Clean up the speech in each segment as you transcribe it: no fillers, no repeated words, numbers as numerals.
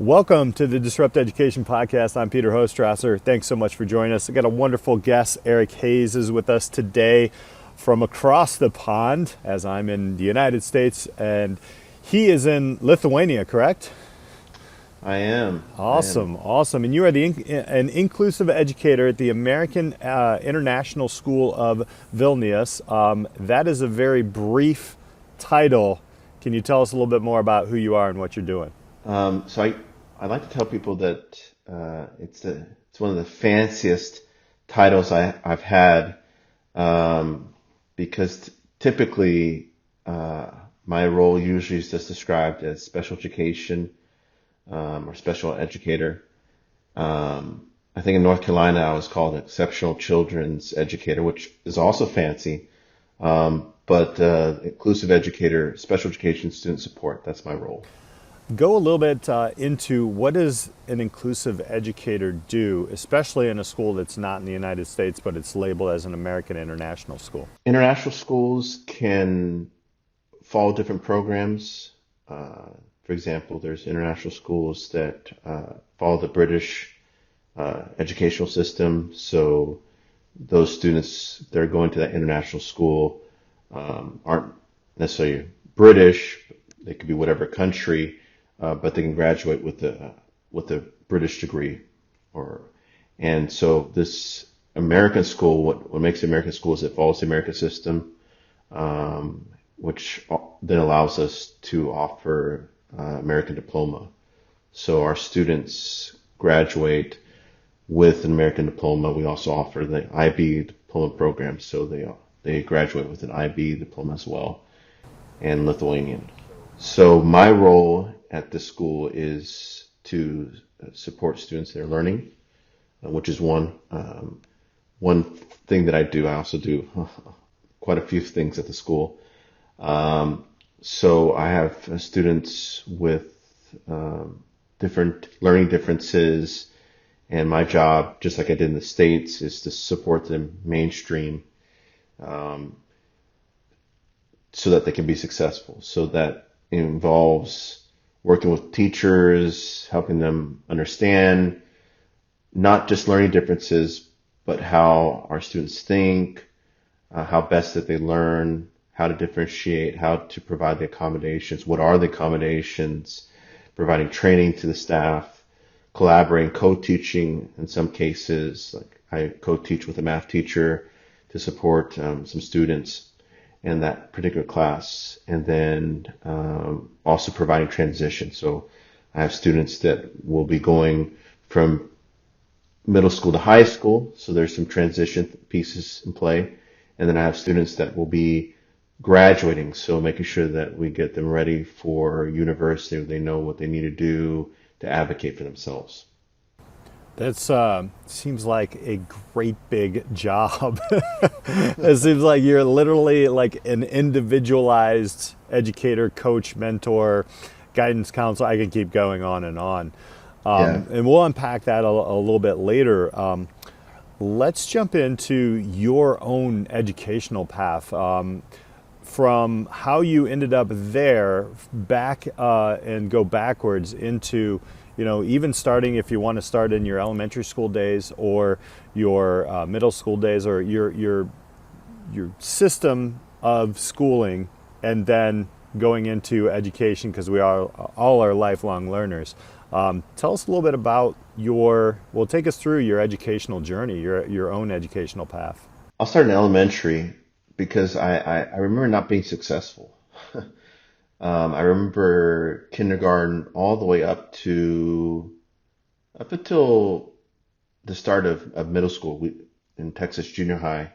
Welcome to the Disrupt Education Podcast. I'm Peter Hostrasser. Thanks so much for joining us. I got a wonderful guest. Eric Hayes is with us today from across the pond, as I'm in the United States, and he is in Lithuania, correct? I am. Awesome. And you are an inclusive educator at the American International School of Vilnius. That is a very brief title. Can you tell us a little bit more about who you are and what you're doing? I like to tell people that it's one of the fanciest titles I've had, because typically my role usually is just described as special education or special educator. I think in North Carolina I was called exceptional children's educator, which is also fancy, but inclusive educator, special education student support, that's my role. Go a little bit into what does an inclusive educator do, especially in a school that's not in the United States, but it's labeled as an American international school. International schools can follow different programs. For example, there's international schools that follow the British educational system. So those students that are going to that international school aren't necessarily British. They could be whatever country. But they can graduate with a British degree, and so this American school, what makes American school is it follows the American system, which then allows us to offer American diploma. So our students graduate with an American diploma. We also offer the IB diploma program, so they graduate with an IB diploma as well, and Lithuanian. So my role at the school is to support students in their learning, which is one thing that I do. I also do quite a few things at the school. So I have students with different learning differences, and my job, just like I did in the States, is to support them mainstream, so that they can be successful. So that involves working with teachers, helping them understand not just learning differences, but how our students think, how best that they learn, how to differentiate, how to provide the accommodations, what are the accommodations, providing training to the staff, collaborating, co-teaching in some cases. Like I co-teach with a math teacher to support some students in that particular class, and then also providing transition. So I have students that will be going from middle school to high school, so there's some transition pieces in play, and then I have students that will be graduating, so making sure that we get them ready for university, they know what they need to do to advocate for themselves. That seems like a great big job. It seems like you're literally like an individualized educator, coach, mentor, guidance counselor. I can keep going on and on. And we'll unpack that a little bit later. Let's jump into your own educational path. From how you ended up there back and go backwards into, even starting, if you want to start in your elementary school days or your middle school days or your system of schooling, and then going into education, because we all are lifelong learners. Tell us a little bit about take us through your educational journey, your own educational path. I'll start in elementary because I remember not being successful. I remember kindergarten all the way up until the start of middle school in Texas junior high,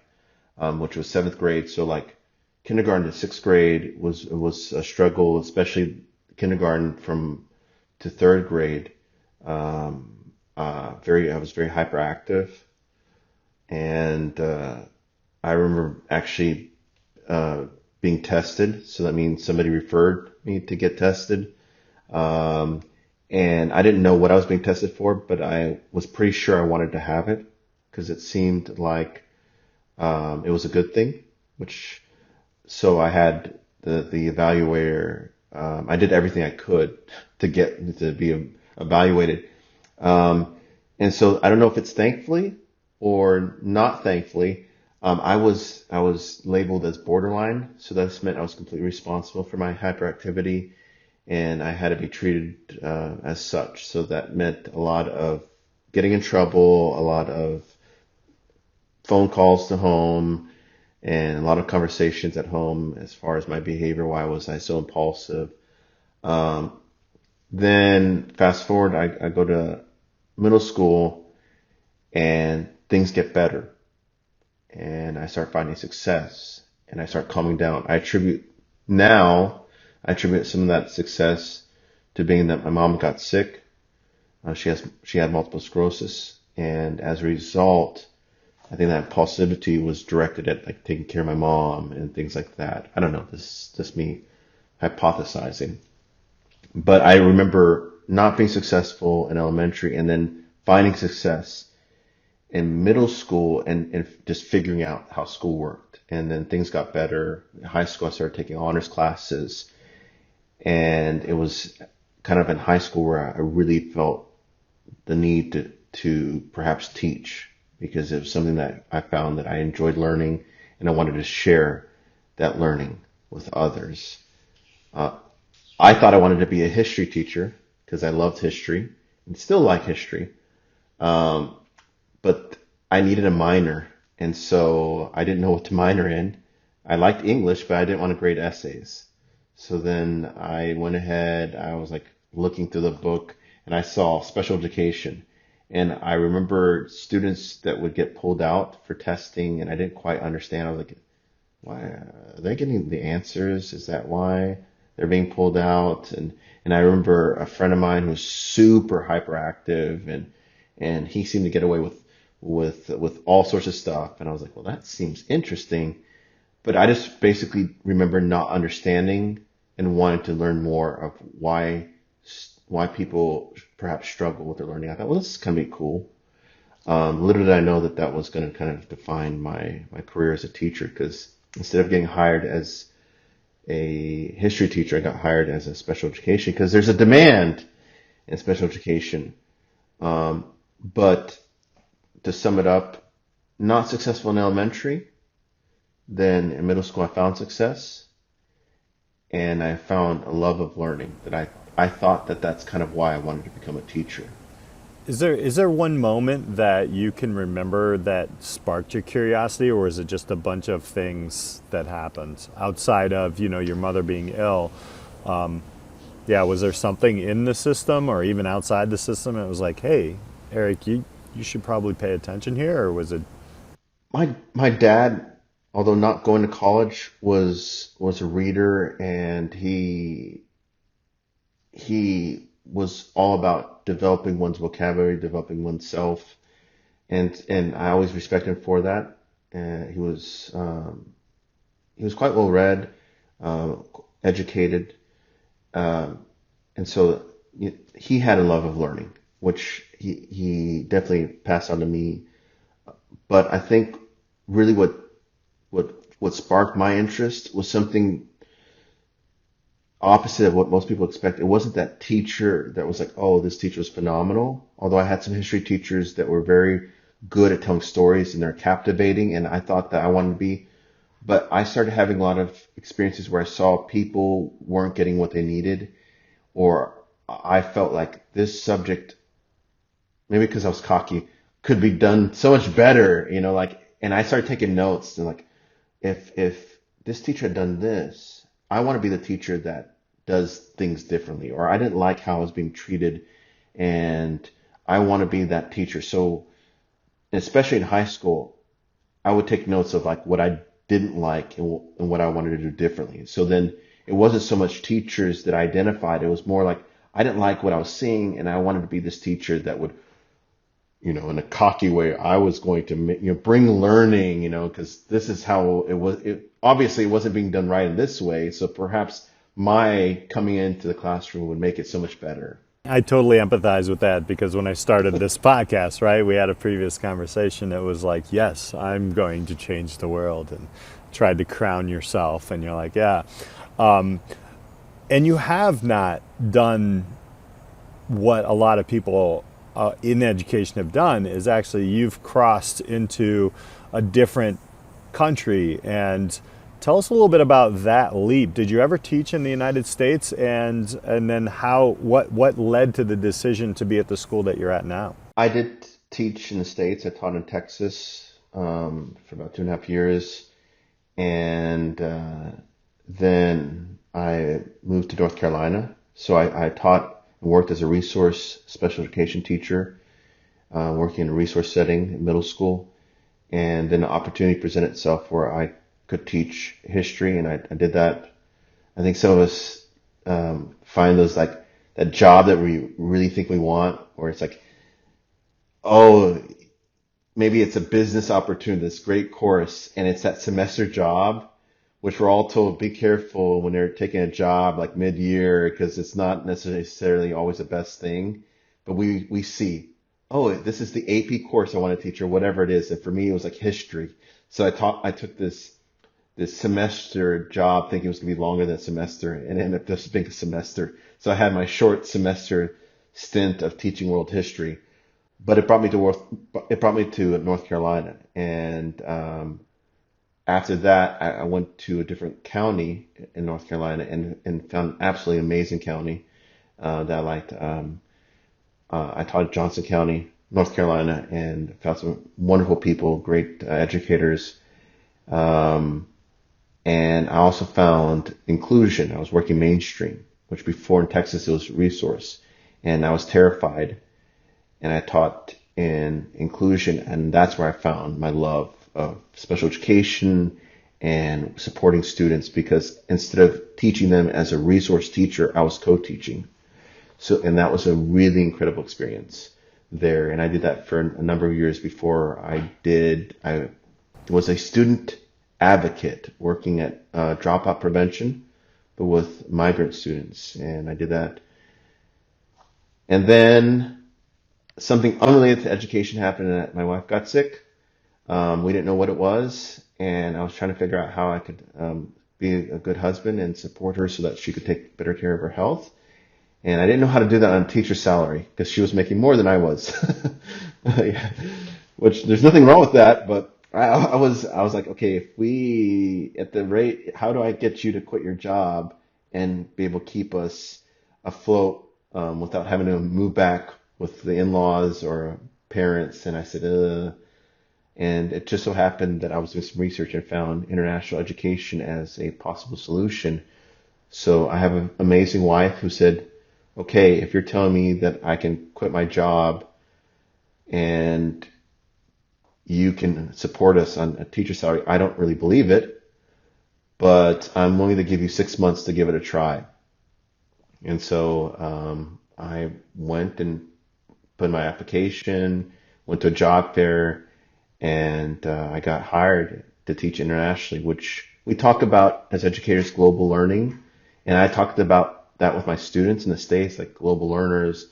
which was 7th grade. So like kindergarten to 6th grade was a struggle, especially kindergarten to 3rd grade. I was very hyperactive, and I remember actually being tested. So that means somebody referred me to get tested. And I didn't know what I was being tested for, but I was pretty sure I wanted to have it because it seemed like it was a good thing, so I had the evaluator. I did everything I could to get to be evaluated. Um, and so I don't know if it's thankfully or not thankfully. I was labeled as borderline, so that meant I was completely responsible for my hyperactivity, and I had to be treated as such. So that meant a lot of getting in trouble, a lot of phone calls to home, and a lot of conversations at home as far as my behavior. Why was I so impulsive? Um, then fast forward, I go to middle school and things get better and I start finding success and I start calming down. Now, I attribute some of that success to being that my mom got sick. She had multiple sclerosis, and as a result, I think that impulsivity was directed at like taking care of my mom and things like that. I don't know. This is just me hypothesizing. But I remember not being successful in elementary and then finding success in middle school and just figuring out how school worked. And then things got better. In high school, I started taking honors classes. And it was kind of in high school where I really felt the need to perhaps teach, because it was something that I found that I enjoyed learning and I wanted to share that learning with others. Uh, I thought I wanted to be a history teacher because I loved history and still like history. Um, but I needed a minor, and so I didn't know what to minor in. I liked English, but I didn't want to grade essays. So then I went ahead, I was like looking through the book and I saw special education. And I remember students that would get pulled out for testing and I didn't quite understand. I was like, why are they getting the answers? Is that why they're being pulled out? And I remember a friend of mine who was super hyperactive and he seemed to get away with all sorts of stuff. And I was like, well, that seems interesting. But I just basically remember not understanding and wanting to learn more of why people perhaps struggle with their learning. I thought, well, this is going to be cool. Little did I know that that was going to kind of define my career as a teacher, because instead of getting hired as a history teacher, I got hired as a special education because there's a demand in special education. But to sum it up, not successful in elementary. Then in middle school, I found success and I found a love of learning that I thought that that's kind of why I wanted to become a teacher. Is there one moment that you can remember that sparked your curiosity, or is it just a bunch of things that happened outside of, your mother being ill? Yeah, was there something in the system or even outside the system that was like, hey, Eric, you should probably pay attention here, or was it? My dad, although not going to college, was a reader, and he was all about developing one's vocabulary, developing oneself, and I always respected him for that. And he was quite well read, educated, um, and so he had a love of learning, which he definitely passed on to me. But I think really what sparked my interest was something opposite of what most people expect. It wasn't that teacher that was like, oh, this teacher was phenomenal. Although I had some history teachers that were very good at telling stories and they're captivating, and I thought that I wanted to be. But I started having a lot of experiences where I saw people weren't getting what they needed, or I felt like this subject, maybe because I was cocky, could be done so much better, and I started taking notes and like, if this teacher had done this, I want to be the teacher that does things differently, or I didn't like how I was being treated and I want to be that teacher. So especially in high school, I would take notes of like what I didn't like and what I wanted to do differently. So then it wasn't so much teachers that I identified. It was more like I didn't like what I was seeing and I wanted to be this teacher that would, in a cocky way, I was going to, bring learning, because this is how it was. Obviously, it wasn't being done right in this way. So perhaps my coming into the classroom would make it so much better. I totally empathize with that, because when I started this podcast, right, we had a previous conversation that was like, yes, I'm going to change the world, and tried to crown yourself, and you're like, yeah. And you have not done what a lot of people in education have done is actually you've crossed into a different country. And tell us a little bit about that leap. Did you ever teach in the United States, and then what led to the decision to be at the school that you're at now? I did teach in the States. I taught in Texas for about 2.5 years. And then I moved to North Carolina. So I taught and worked as a resource special education teacher, working in a resource setting in middle school. And then the opportunity presented itself where I could teach history, and I did that. I think some of us find those like that job that we really think we want, where it's like, oh, maybe it's a business opportunity, this great course, and it's that semester job, which we're all told, be careful when they're taking a job like mid-year, because it's not necessarily always the best thing. But we see, oh, this is the AP course I want to teach, or whatever it is. And for me, it was like history. So I took this semester job thinking it was going to be longer than a semester, and it ended up just being a semester. So I had my short semester stint of teaching world history, but it brought me to North Carolina. And after that, I went to a different county in North Carolina and found an absolutely amazing county that I liked. I taught Johnson County, North Carolina, and found some wonderful people, great educators. And I also found inclusion. I was working mainstream, which before in Texas it was resource. And I was terrified. And I taught in inclusion, and that's where I found my love of special education and supporting students, because instead of teaching them as a resource teacher, I was co-teaching. So, and that was a really incredible experience there. And I did that for a number of years before I was a student advocate working at dropout prevention, but with migrant students. And I did that. And then something unrelated to education happened, and my wife got sick. We didn't know what it was, and I was trying to figure out how I could be a good husband and support her so that she could take better care of her health. And I didn't know how to do that on a teacher's salary, because she was making more than I was. Yeah. Which there's nothing wrong with that, but I was like, okay, if we at the rate, how do I get you to quit your job and be able to keep us afloat without having to move back with the in-laws or parents? And I said, and it just so happened that I was doing some research and found international education as a possible solution. So I have an amazing wife who said, okay, if you're telling me that I can quit my job and you can support us on a teacher salary, I don't really believe it, but I'm willing to give you 6 months to give it a try. And so I went and put in my application, went to a job fair, and I got hired to teach internationally, which we talk about as educators, global learning. And I talked about that with my students in the States, like global learners.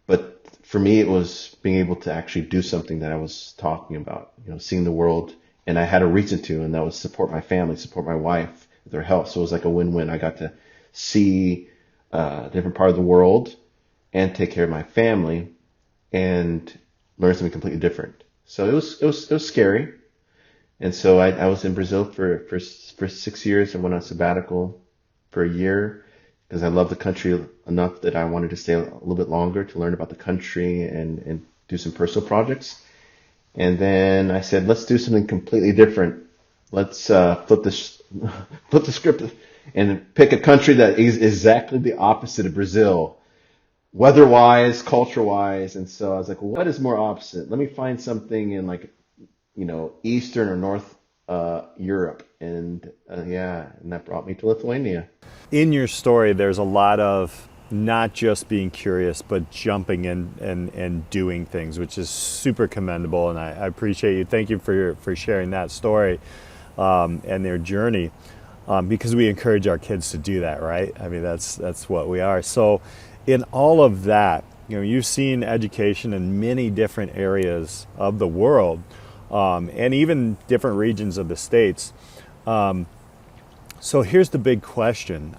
But for me, it was being able to actually do something that I was talking about, seeing the world. And I had a reason to, and that was support my family, support my wife, their health. So it was like a win-win. I got to see a different part of the world and take care of my family and learn something completely different. So it was scary. And so I was in Brazil for 6 years. I went on sabbatical for a year because I love the country enough that I wanted to stay a little bit longer to learn about the country and do some personal projects. And then I said, let's do something completely different. Let's flip the script and pick a country that is exactly the opposite of Brazil, weather-wise, culture-wise. And so I was like, well, what is more opposite? Let me find something in Eastern or North Europe. And and that brought me to Lithuania. In your story, there's a lot of not just being curious, but jumping in and doing things, which is super commendable. And I appreciate you. Thank you for sharing that story and their journey, because we encourage our kids to do that, right? I mean, that's what we are. So in all of that, you've seen education in many different areas of the world, and even different regions of the States. So here's the big question.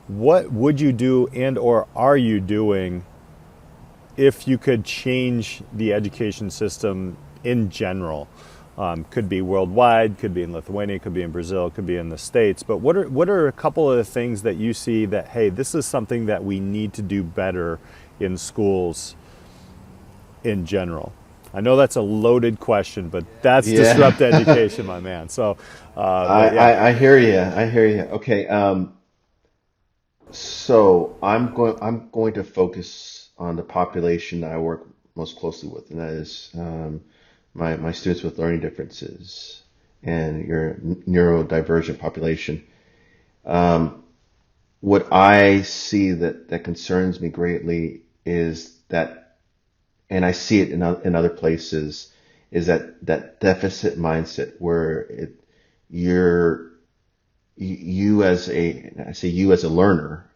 what would you do and or are you doing if you could change the education system in general? Could be worldwide, could be in Lithuania, could be in Brazil, could be in the States. But what are a couple of the things that you see that, hey, this is something that we need to do better in schools in general? I know that's a loaded question, but that's Yeah. disrupt education, my man. So, but yeah, I hear you. I hear you. Okay. So I'm going to focus on the population that I work most closely with, and that is my students with learning differences and your neurodivergent population. Um, what I see that concerns me greatly is that, and I see it in other places, is that deficit mindset where you're you as I say you as a learner,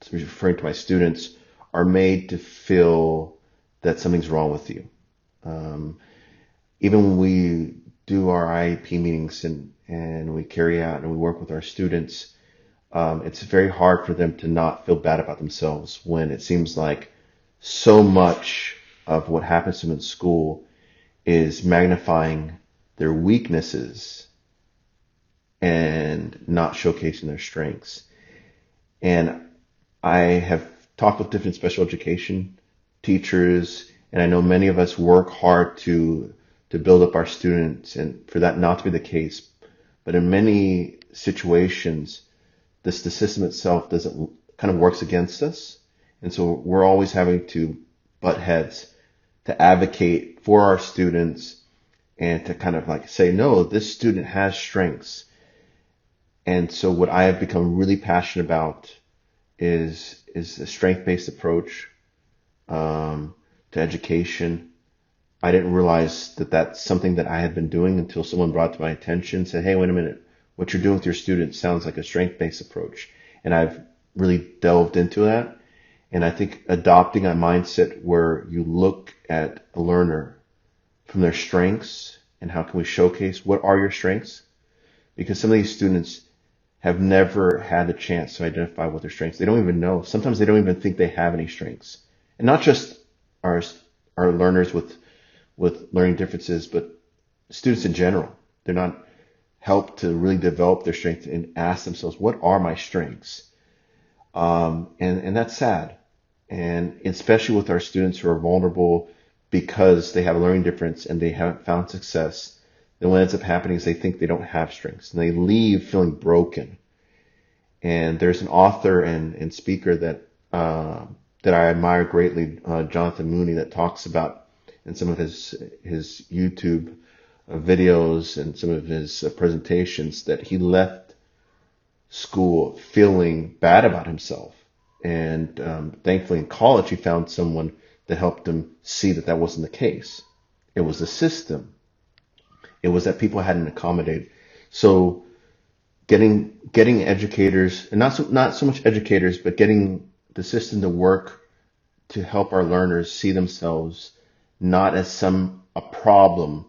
referring to my students, are made to feel that something's wrong with you. Um, Even when we do our IEP meetings and we carry out and we work with our students, it's very hard for them to not feel bad about themselves when it seems like so much of what happens to them in school is magnifying their weaknesses and not showcasing their strengths. And I have talked with different special education teachers, and I know many of us work hard to build up our students and for that not to be the case. But in many situations, the system itself doesn't kind of works against us. And so we're always having to butt heads to advocate for our students and to kind of like say, no, this student has strengths. And so what I have become really passionate about is a strength-based approach to education. I didn't realize that that's something that I had been doing until someone brought it to my attention, said, hey, wait a minute, what you're doing with your students sounds like a strength-based approach. And I've really delved into that. And I think adopting a mindset where you look at a learner from their strengths and how can we showcase what are your strengths? Because some of these students have never had a chance to identify what their strengths. They don't even know. Sometimes they don't even think they have any strengths. And not just our learners with learning differences, but students in general. They're not helped to really develop their strengths and ask themselves, what are my strengths? And that's sad. And especially with our students who are vulnerable because they have a learning difference and they haven't found success, then what ends up happening is they think they don't have strengths and they leave feeling broken. And there's an author and speaker that I admire greatly, Jonathan Mooney, that talks about in some of his YouTube videos and some of his presentations that he left school feeling bad about himself. And thankfully in college he found someone that helped him see that that wasn't the case. It was the system. It was that people hadn't accommodated. So getting educators, and not so much educators, but getting the system to work to help our learners see themselves not as a problem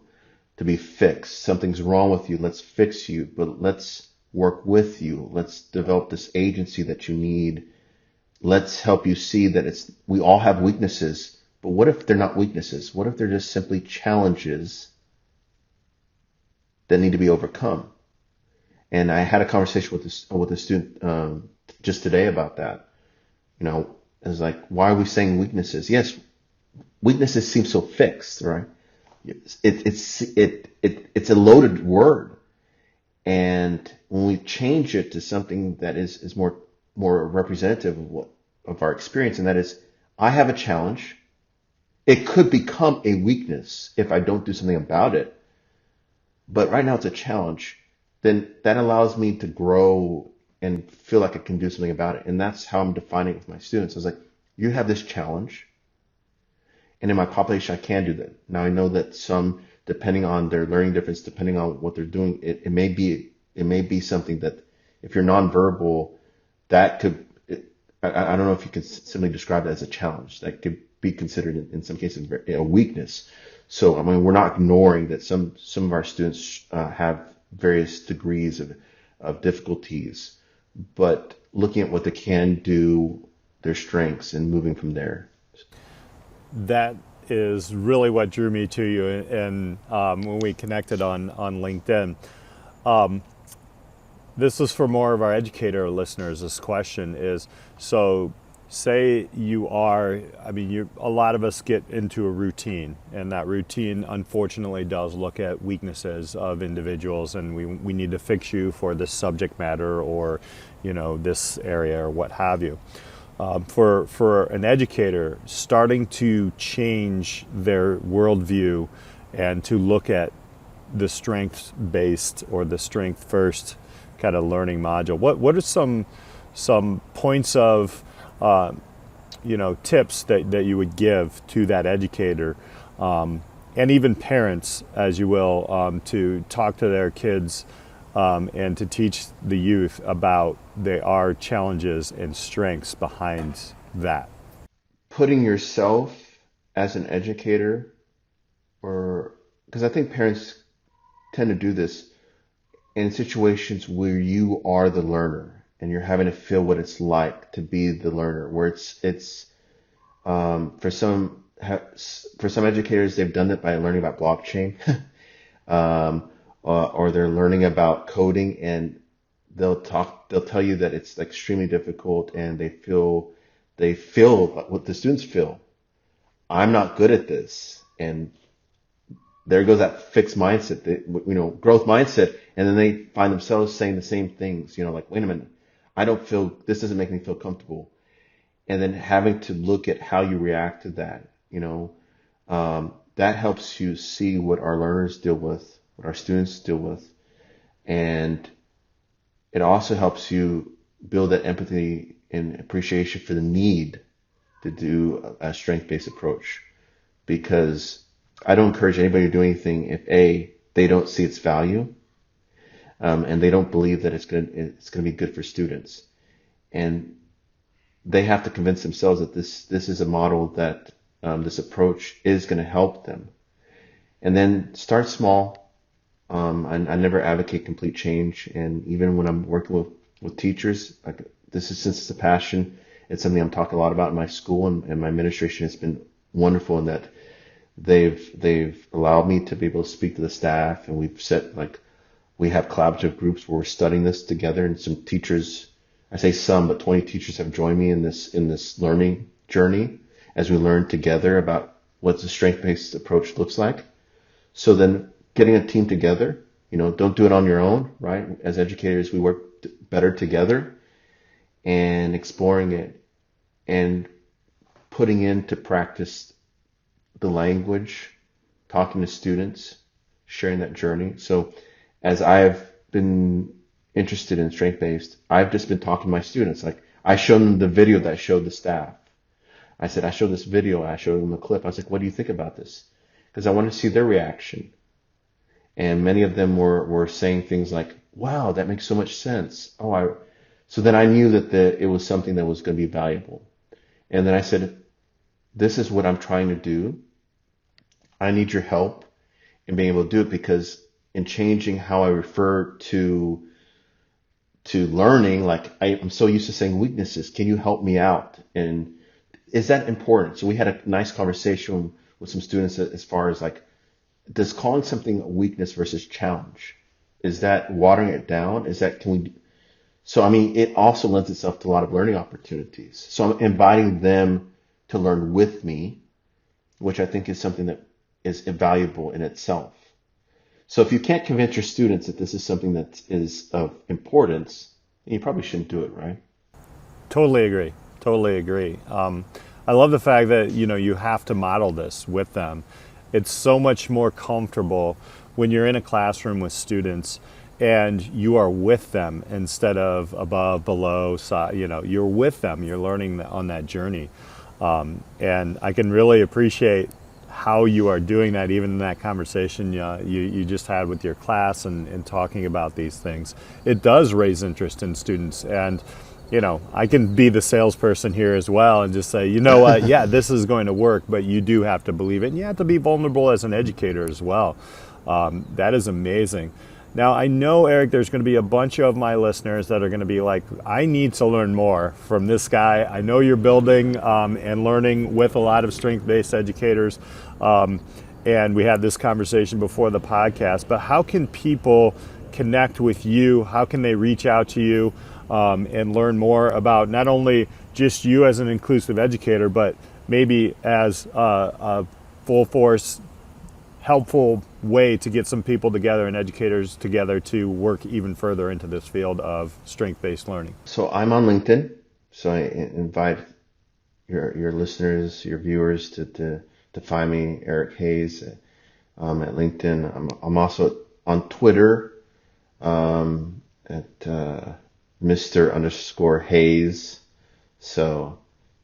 to be fixed. Something's wrong with you. Let's fix you, but let's work with you. Let's develop this agency that you need. Let's help you see that we all have weaknesses, but what if they're not weaknesses? What if they're just simply challenges that need to be overcome? And I had a conversation with a student just today about that. You know, it was like, why are we saying weaknesses? Yes, weaknesses seem so fixed, right? It's a loaded word, and when we change it to something that is more representative of our experience, and that is, I have a challenge. It could become a weakness if I don't do something about it, but right now it's a challenge. Then that allows me to grow and feel like I can do something about it, and that's how I'm defining it with my students. I was like, you have this challenge. And in my population, I can do that. Now I know that some, depending on their learning difference, depending on what they're doing, it may be something that if you're nonverbal, that could, I don't know if you can simply describe that as a challenge. That could be considered in some cases a weakness. So, I mean, we're not ignoring that some of our students have various degrees of difficulties, but looking at what they can do, their strengths, and moving from there. That is really what drew me to you, and when we connected on LinkedIn. This is for more of our educator listeners. This question is, so say you are, a lot of us get into a routine, and that routine unfortunately does look at weaknesses of individuals, and we need to fix you for this subject matter or, this area or what have you. For an educator, starting to change their worldview and to look at the strength-based or the strength-first kind of learning module, what are some points of tips that you would give to that educator, and even parents, as you will, to talk to their kids and to teach the youth about there are challenges and strengths behind that? Putting yourself as an educator, or because I think parents tend to do this in situations where you are the learner and you're having to feel what it's like to be the learner, where it's for some educators, they've done it by learning about blockchain, or they're learning about coding, and they'll tell you that it's extremely difficult, and they feel what the students feel. I'm not good at this, and there goes that fixed mindset, growth mindset, and then they find themselves saying the same things, like, wait a minute, this doesn't make me feel comfortable. And then having to look at how you react to that, that helps you see what our learners deal with, what our students deal with. And it also helps you build that empathy and appreciation for the need to do a strength-based approach. Because I don't encourage anybody to do anything if they don't see its value, and they don't believe that it's going to be good for students, and they have to convince themselves that this is a model that this approach is going to help them, and then start small. I never advocate complete change, and even when I'm working with teachers, since it's a passion, it's something I'm talking a lot about in my school, and my administration has been wonderful in that. They've allowed me to be able to speak to the staff, and we have collaborative groups where we're studying this together, and some teachers, I say some, but 20 teachers have joined me in this learning journey as we learn together about what the strength-based approach looks like. So then getting a team together, don't do it on your own, right? As educators, we work better together, and exploring it and putting into practice the language, talking to students, sharing that journey. So as I've been interested in strength-based, I've just been talking to my students. I showed them the video that I showed the staff. I said, I showed this video, I showed them a clip. I was like, what do you think about this? Because I wanted to see their reaction. And many of them were saying things like, wow, that makes so much sense. So then I knew that it was something that was going to be valuable. And then I said, this is what I'm trying to do. I need your help in being able to do it, because in changing how I refer to learning, I'm so used to saying weaknesses. Can you help me out? And is that important? So we had a nice conversation with some students as far as does calling something a weakness versus challenge, is that watering it down? It also lends itself to a lot of learning opportunities. So I'm inviting them to learn with me, which I think is something that is invaluable in itself. So if you can't convince your students that this is something that is of importance, then you probably shouldn't do it, right? Totally agree. I love the fact that, you have to model this with them. It's so much more comfortable when you're in a classroom with students and you are with them instead of above, below, you're with them, you're learning on that journey. And I can really appreciate how you are doing that, even in that conversation you just had with your class and talking about these things. It does raise interest in students. And, I can be the salesperson here as well and just say, what, yeah, this is going to work, but you do have to believe it. And you have to be vulnerable as an educator as well. That is amazing. Now, I know, Eric, there's going to be a bunch of my listeners that are going to be like, I need to learn more from this guy. I know you're building and learning with a lot of strength-based educators. And we had this conversation before the podcast, but how can people connect with you? How can they reach out to you and learn more about not only just you as an inclusive educator, but maybe as a full force, helpful way to get some people together and educators together to work even further into this field of strength-based learning? So I'm on LinkedIn. So I invite your listeners, your viewers to find me, Eric Hayes, at LinkedIn. I'm also on Twitter at Mr._Hayes. So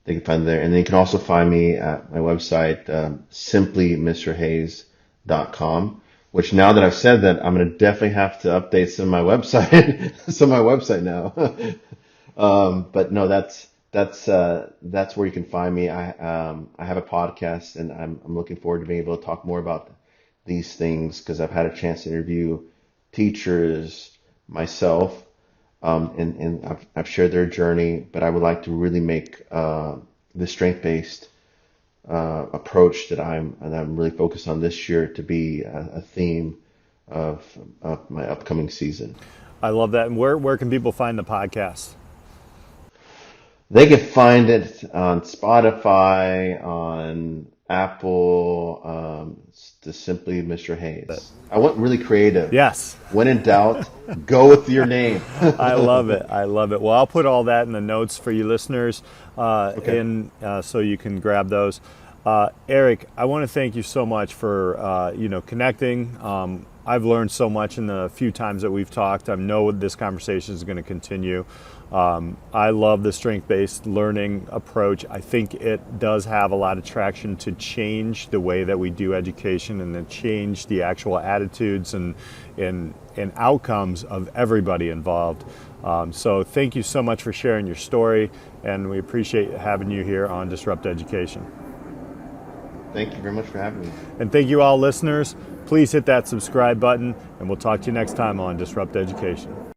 they can find there. And then you can also find me at my website, simplymrhayes.com, which now that I've said that, I'm going to definitely have to update some of my website, now. But no, that's where you can find me. I have a podcast, and I'm looking forward to being able to talk more about these things, because I've had a chance to interview teachers myself, and I've shared their journey. But I would like to really make the strength-based approach that I'm really focused on this year to be a theme of my upcoming season. I love that. And where can people find the podcast? They can find it on Spotify, on Apple, to simply Mr. Hayes. I went really creative. Yes. When in doubt, go with your name. I love it. Well, I'll put all that in the notes for you listeners, so you can grab those. Eric, I want to thank you so much for connecting. I've learned so much in the few times that we've talked. I know this conversation is going to continue. I love the strength-based learning approach. I think it does have a lot of traction to change the way that we do education and to change the actual attitudes and outcomes of everybody involved. So thank you so much for sharing your story, and we appreciate having you here on Disrupt Education. Thank you very much for having me. And thank you all listeners. Please hit that subscribe button, and we'll talk to you next time on Disrupt Education.